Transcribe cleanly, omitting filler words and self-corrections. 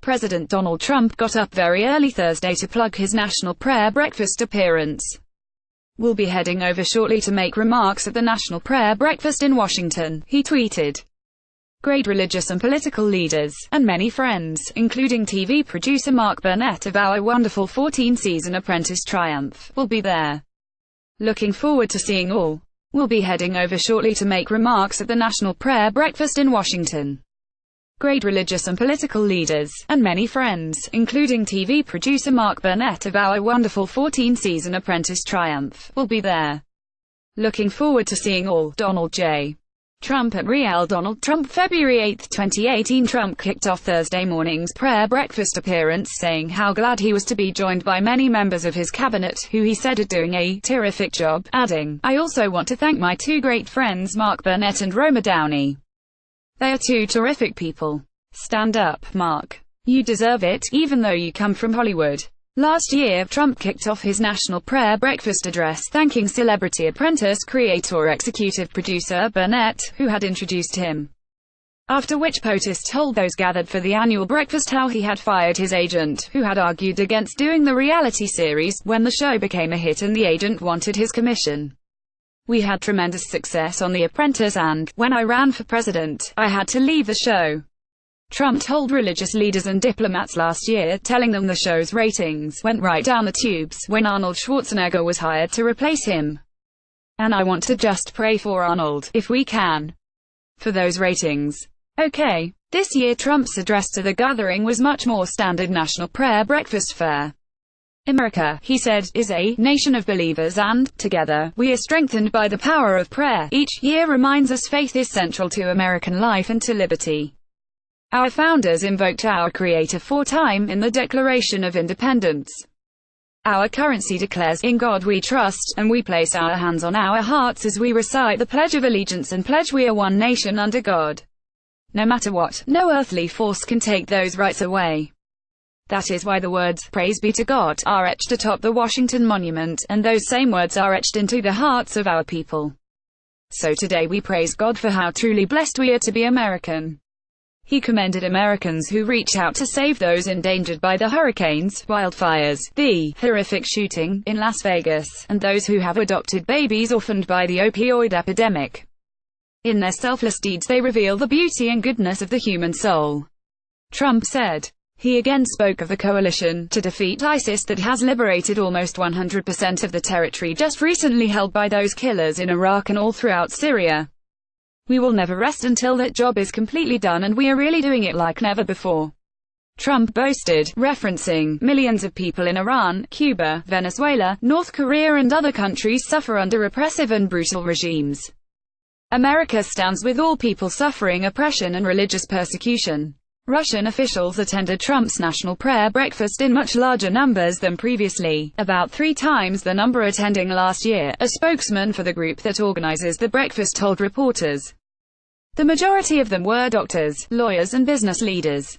President Donald Trump got up very early Thursday to plug his national prayer breakfast appearance. "We'll be heading over shortly to make remarks at the National Prayer Breakfast in Washington," he tweeted. "Great religious and political leaders, and many friends, including TV producer Mark Burnett of our wonderful 14-season Apprentice triumph, will be there. Looking forward to seeing all. We'll be heading over shortly to make remarks at the National Prayer Breakfast in Washington. Great religious and political leaders, and many friends, including TV producer Mark Burnett of our wonderful 14-season Apprentice triumph, will be there. Looking forward to seeing all." Donald J. Trump at Real Donald Trump. February 8, 2018. Trump kicked off Thursday morning's prayer breakfast appearance saying how glad he was to be joined by many members of his cabinet, who he said are doing a terrific job, adding, "I also want to thank my two great friends Mark Burnett and Roma Downey. They are two terrific people. Stand up, Mark. You deserve it, even though you come from Hollywood." Last year, Trump kicked off his national prayer breakfast address thanking celebrity Apprentice creator-executive producer Burnett, who had introduced him. After which POTUS told those gathered for the annual breakfast how he had fired his agent, who had argued against doing the reality series, when the show became a hit and the agent wanted his commission. "We had tremendous success on The Apprentice and, when I ran for president, I had to leave the show," Trump told religious leaders and diplomats last year, telling them the show's ratings went right down the tubes when Arnold Schwarzenegger was hired to replace him. "And I want to just pray for Arnold, if we can, for those ratings." Okay. This year Trump's address to the gathering was much more standard national prayer breakfast fare. "America," he said, "is a nation of believers and, together, we are strengthened by the power of prayer. Each year reminds us faith is central to American life and to liberty. Our founders invoked our Creator 4 times in the Declaration of Independence. Our currency declares, 'In God we trust,' and we place our hands on our hearts as we recite the Pledge of Allegiance and pledge we are one nation under God. No matter what, no earthly force can take those rights away." That is why the words, "Praise be to God," are etched atop the Washington Monument, and those same words are etched into the hearts of our people. So today we praise God for how truly blessed we are to be American. He commended Americans who reach out to save those endangered by the hurricanes, wildfires, the horrific shooting in Las Vegas, and those who have adopted babies orphaned by the opioid epidemic. In their selfless deeds they reveal the beauty and goodness of the human soul, Trump said. He again spoke of the coalition to defeat ISIS that has liberated almost 100% of the territory just recently held by those killers in Iraq and all throughout Syria. "We will never rest until that job is completely done, and we are really doing it like never before," Trump boasted, referencing millions of people in Iran, Cuba, Venezuela, North Korea and other countries suffer under oppressive and brutal regimes. "America stands with all people suffering oppression and religious persecution." Russian officials attended Trump's national prayer breakfast in much larger numbers than previously, about 3 times the number attending last year, a spokesman for the group that organizes the breakfast told reporters. The majority of them were doctors, lawyers and business leaders.